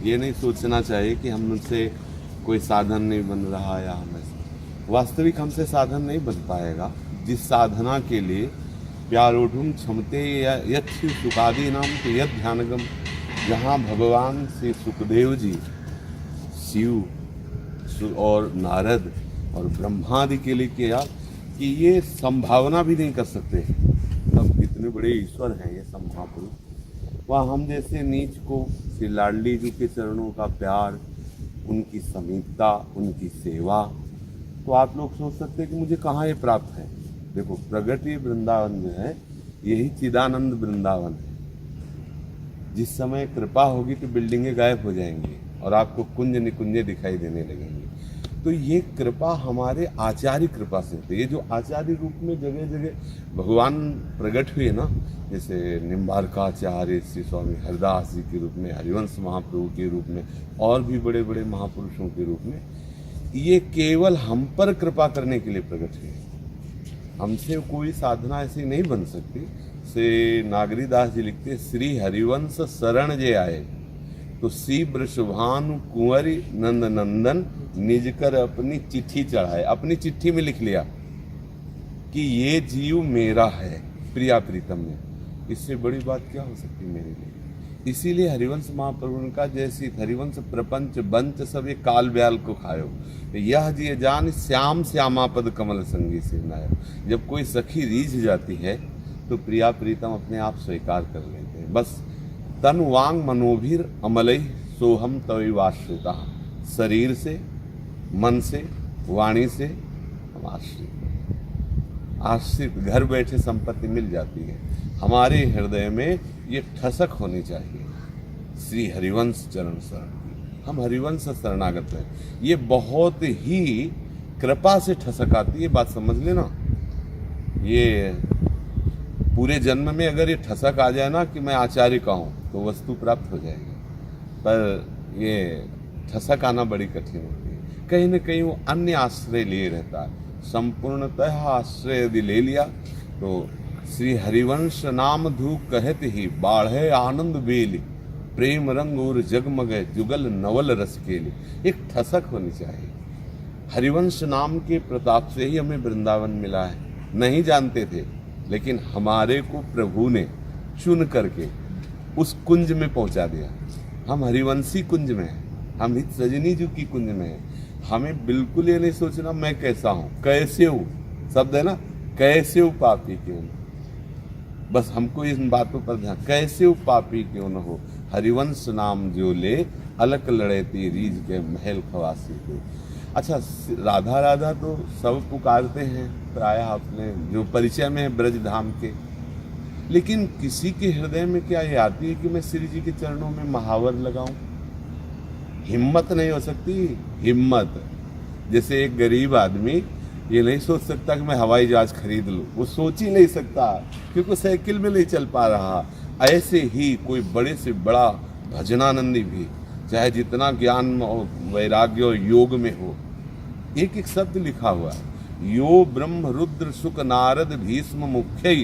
ये नहीं सोचना चाहिए कि हमसे कोई साधन नहीं बन रहा या हमें वास्तविक हमसे साधन नहीं बन पाएगा। जिस साधना के लिए प्यारोढ़ुम क्षमते यथ सुखादि नाम तो यद ध्यानगम, जहाँ भगवान श्री सुखदेव जी शिव और नारद और ब्रह्मादि के लिए किया कि ये संभावना भी नहीं कर सकते, तब कितने बड़े ईश्वर हैं ये सब महापुरुष। वह हम जैसे नीच को श्री लाडली जी के चरणों का प्यार, उनकी समीपता, उनकी सेवा, तो आप लोग सोच सकते हैं कि मुझे कहाँ ये प्राप्त है। देखो, प्रगति वृंदावन जो है यही चिदानंद वृंदावन है। जिस समय कृपा होगी तो बिल्डिंगें गायब हो जाएंगी और आपको कुंज निकुंजे दिखाई देने लगेंगे। तो ये कृपा हमारे आचार्य कृपा से होती है। ये जो आचार्य रूप में जगह जगह भगवान प्रकट हुए ना, जैसे निम्बारकाचार्य श्री स्वामी हरिदास जी के रूप में, हरिवंश महाप्रभु के रूप में, और भी बड़े बड़े महापुरुषों के रूप में, ये केवल हम पर कृपा करने के लिए प्रकट हुए। हमसे कोई साधना ऐसी नहीं बन सकती। से नागरीदास जी लिखते, श्री हरिवंश शरण जे आए तो सी वृषभानु कुंवरी नंद नंदन निज कर अपनी चिट्ठी चढ़ाए। अपनी चिट्ठी में लिख लिया कि ये जीव मेरा है, प्रिया प्रीतम ने। इससे बड़ी बात क्या हो सकती मेरे लिए। इसीलिए हरिवंश महाप्रभु का जैसी हरिवंश प्रपंच बंच सब ये काल ब्याल को खायो, यह जिय जान श्याम श्यामापद कमल संगी से नायो। जब कोई सखी रीझ जाती है तो प्रिया प्रीतम अपने आप स्वीकार कर लेते हैं। बस तन वांग मनोभीर अमलई सोहम तविवाश्रिता, शरीर से, मन से, वाणी से हम आश्रित घर बैठे संपत्ति मिल जाती है। हमारे हृदय में ये ठसक होनी चाहिए श्री हरिवंश चरण शरण। हम हरिवंश शरणागत हैं। ये बहुत ही कृपा से ठसक आती है, बात समझ लेना। ये पूरे जन्म में अगर ये ठसक आ जाए ना कि मैं आचार्य का हूँ तो वस्तु प्राप्त हो जाएगी, पर ये ठसक आना बड़ी कठिन होती है। कहीं न कहीं वो अन्य आश्रय लिए रहता है। संपूर्णतः आश्रय यदि ले लिया तो श्री हरिवंश नाम धू कहत ही बाढ़े आनंद बेली, प्रेम रंग और जगमग जुगल नवल रस केली। एक ठसक होनी चाहिए। हरिवंश नाम के प्रताप से ही हमें वृंदावन मिला है। नहीं जानते थे, लेकिन हमारे को प्रभु ने चुन करके उस कुंज में पहुंचा दिया। हम हरिवंशी कुंज में हैं, हम हित सजनी जी की कुंज में हैं। हमें बिल्कुल ये नहीं सोचना मैं कैसा हूँ, कैसे हूँ, शब्द है ना, कैसे हूँ पापी क्यों न। बस हमको इन बातों पर ध्यान, कैसे हूँ पापी क्यों न हो, हरिवंश नाम जो ले अलक लड़ेती रीझ के महल खवासी को। अच्छा, राधा राधा तो सब पुकारते हैं प्रायः, आपने जो परिचय में है ब्रज धाम के, लेकिन किसी के हृदय में क्या ये आती है कि मैं श्री जी के चरणों में महावर लगाऊं? हिम्मत नहीं हो सकती। हिम्मत, जैसे एक गरीब आदमी ये नहीं सोच सकता कि मैं हवाई जहाज खरीद लूं, वो सोच ही नहीं सकता क्योंकि साइकिल में नहीं चल पा रहा। ऐसे ही कोई बड़े से बड़ा भजनानंदी भी, चाहे जितना ज्ञान वैराग्य और योग में हो, एक एक शब्द लिखा हुआ है। यो ब्रह्म रुद्र शुक नारद भीष्म मुख्य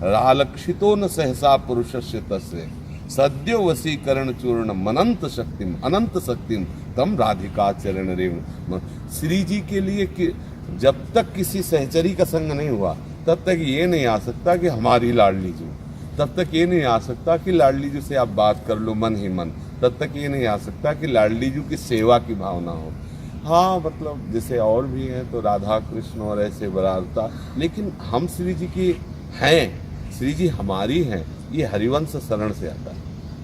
रालक्षितो न सहसा पुरुषस्य तस्य सद्यो वशीकरण चूर्ण मनंत शक्तिम अनंत शक्तिम तम राधिका चरण रेव। श्री जी के लिए कि जब तक किसी सहचरी का संग नहीं हुआ तब तक ये नहीं आ सकता कि हमारी लाडली जी, तब तक ये नहीं आ सकता कि लाडली जी से आप बात कर लो मन ही मन, तब तक ये नहीं आ सकता कि लाडली जी की सेवा की भावना हो। हाँ, मतलब जैसे और भी हैं तो राधा कृष्ण और ऐसे बरारता, लेकिन हम श्री जी की हैं, श्री जी हमारी हैं। ये हरिवंश शरण से आता है।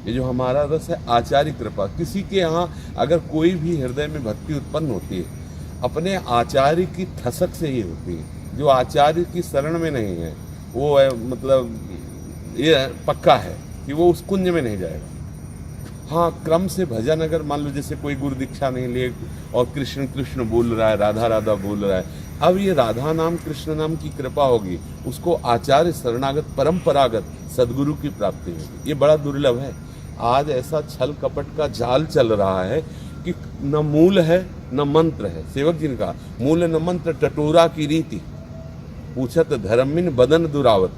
ये जो हमारा रस है आचार्य कृपा। किसी के यहाँ अगर कोई भी हृदय में भक्ति उत्पन्न होती है, अपने आचार्य की ठसक से ही होती है। जो आचार्य की शरण में नहीं है वो है, मतलब ये पक्का है कि वो उस कुंज में नहीं जाएगा। हाँ, क्रम से भजन, अगर मान लो जैसे कोई गुरु दीक्षा नहीं लिए और कृष्ण कृष्ण बोल रहा है, राधा राधा बोल रहा है, अब ये राधा नाम कृष्ण नाम की कृपा होगी, उसको आचार्य शरणागत परंपरागत सदगुरु की प्राप्ति होगी। ये बड़ा दुर्लभ है। आज ऐसा छल कपट का जाल चल रहा है कि न मूल है न मंत्र है। सेवक जी ने कहा, मूल न मंत्र टटोरा की रीति, पूछत धर्मिन बदन दुरावत।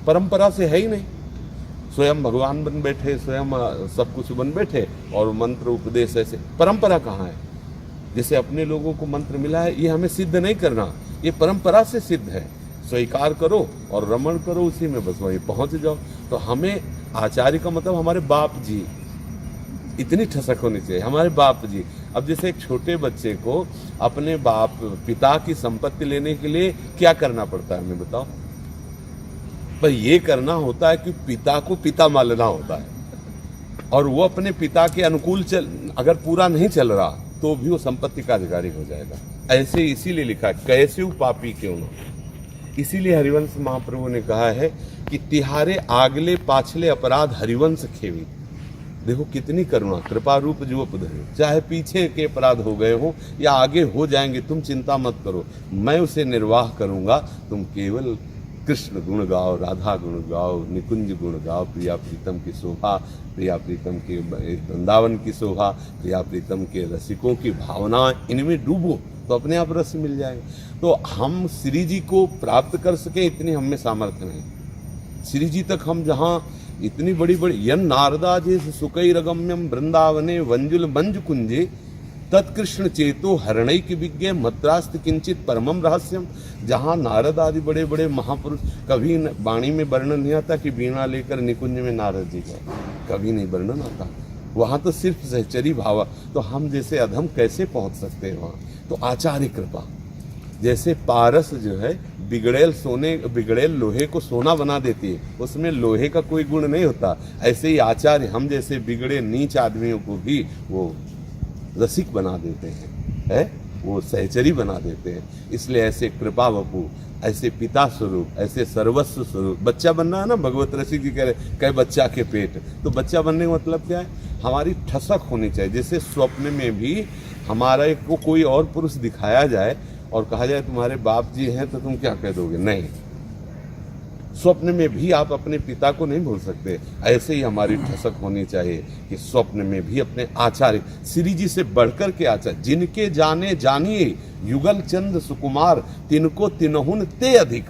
परंपरा से है ही नहीं। स्वयं भगवान बन बैठे, स्वयं सब कुछ बन बैठे और मंत्र उपदेश ऐसे। परंपरा कहाँ है? जैसे अपने लोगों को मंत्र मिला है, ये हमें सिद्ध नहीं करना, ये परंपरा से सिद्ध है। स्वीकार करो और रमण करो, उसी में बस वहीं पहुंच जाओ। तो हमें आचार्य का मतलब हमारे बाप जी, इतनी ठसक होनी चाहिए, हमारे बाप जी। अब जैसे एक छोटे बच्चे को अपने बाप पिता की संपत्ति लेने के लिए क्या करना पड़ता है, हमें बताओ? पर ये करना होता है कि पिता को पिता मानना होता है, और वो अपने पिता के अनुकूल अगर पूरा नहीं चल रहा तो भी वो संपत्ति का अधिकारी हो जाएगा। ऐसे इसीलिए लिखा, कैसे पापी क्यों न। इसीलिए हरिवंश महाप्रभु ने कहा है कि तिहारे आगले पाछले अपराध हरिवंश खेवी। देखो कितनी करुणा, कृपा रूप जो धरे, चाहे पीछे के अपराध हो गए हो या आगे हो जाएंगे, तुम चिंता मत करो, मैं उसे निर्वाह करूंगा। तुम केवल कृष्ण गुण गाओ, राधा गुण गाओ, निकुंज गुण गाओ, प्रिया प्रीतम की शोभा, प्रिया प्रीतम के वृंदावन की शोभा, प्रिया प्रीतम के रसिकों की भावना, इनमें डूबो तो अपने आप रस मिल जाएगा। तो हम श्री जी को प्राप्त कर सके इतनी हम में सामर्थ्य नहीं। श्री जी तक हम जहाँ इतनी बड़ी बड़ी यन नारदा जे सुकैरगम्यम वृंदावने वंजुल मंज कुंजे तत्कृष्ण चेतो हरणैक विज्ञ मत्रास्त किंचित परमम रहस्यम। जहाँ नारद आदि बड़े बड़े महापुरुष, कभी वाणी में वर्णन नहीं आता कि वीणा लेकर निकुंज में नारद जी गए, कभी नहीं वर्णन आता। वहाँ तो सिर्फ सहचरी भावा। तो हम जैसे अधम कैसे पहुँच सकते हैं वहाँ? तो आचार्य कृपा, जैसे पारस जो है बिगड़ेल लोहे को सोना बना देती है, उसमें लोहे का कोई गुण नहीं होता। ऐसे ही आचार्य हम जैसे बिगड़े नीच आदमियों को भी वो रसिक बना देते हैं, वो सहचरी बना देते हैं। इसलिए ऐसे कृपा वपु, ऐसे पिता स्वरूप, ऐसे सर्वस्व स्वरूप। बच्चा बनना है ना, भगवत रसिक जी कह रहे कई बच्चा के पेट। तो बच्चा बनने का मतलब क्या है? हमारी ठसक होनी चाहिए। जैसे स्वप्न में भी हमारा को कोई और पुरुष दिखाया जाए और कहा जाए तुम्हारे बाप जी हैं, तो तुम क्या कह दोगे? नहीं। स्वप्न में भी आप अपने पिता को नहीं भूल सकते। ऐसे ही हमारी ठसक होनी चाहिए कि स्वप्न में भी अपने आचार्य श्री जी से बढ़कर के आचार्य, जिनके जाने जानिए युगल चंद सुकुमार, तिनको तिनहुन ते अधिक।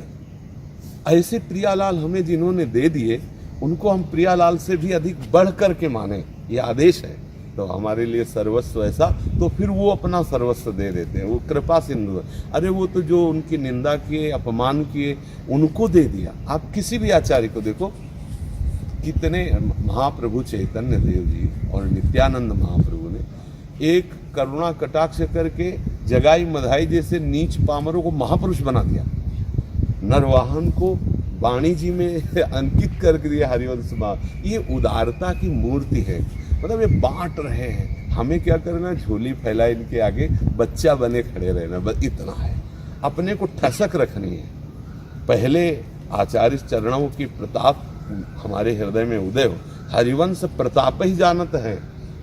ऐसे प्रियालाल हमें जिन्होंने दे दिए, उनको हम प्रियालाल से भी अधिक बढ़ कर के माने, ये आदेश है। तो हमारे लिए सर्वस्व ऐसा, तो फिर वो अपना सर्वस्व दे देते हैं। वो कृपा सिंधु। अरे वो तो जो उनकी निंदा किए, अपमान किए, उनको दे दिया। आप किसी भी आचार्य को देखो, कितने महाप्रभु चैतन्य देव जी और नित्यानंद महाप्रभु ने एक करुणा कटाक्ष करके जगाई मधाई जैसे नीच पामरों को महापुरुष बना दिया। नरवाहन को वाणी जी में अंकित कर दिया हरिवंश माँ। ये उदारता की मूर्ति है। मतलब ये बांट रहे हैं, हमें क्या करना? झोली फैला इनके आगे, बच्चा बने खड़े रहना, बस इतना है। अपने को ठसक रखनी है। पहले आचार्य चरणों की प्रताप हमारे हृदय में उदय हो। हरिवंश प्रताप ही जानत है,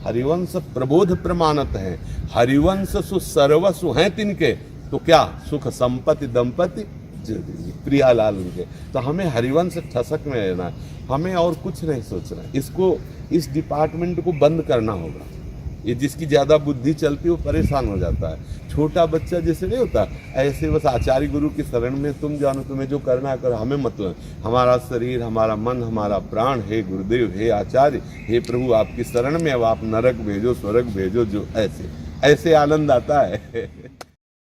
हरिवंश प्रबोध प्रमाणत है, हरिवंश सु सर्वसु हैं तिनके। तो क्या सुख संपत्ति दंपति प्रियालाल उनके। तो हमें हरिवंश ठसक में रहना है, हमें और कुछ नहीं सोचना है। इसको, इस डिपार्टमेंट को बंद करना होगा। ये जिसकी ज़्यादा बुद्धि चलती है वो परेशान हो जाता है। छोटा बच्चा जैसे नहीं होता, ऐसे बस आचार्य गुरु की शरण में तुम जानो, तुम्हें जो करना है करो, हमें मतलब हमारा शरीर, हमारा मन, हमारा प्राण, हे गुरुदेव, हे आचार्य, हे प्रभु, आपकी शरण में अब आप नरक भेजो, स्वर्ग भेजो, जो ऐसे आनंद आता है।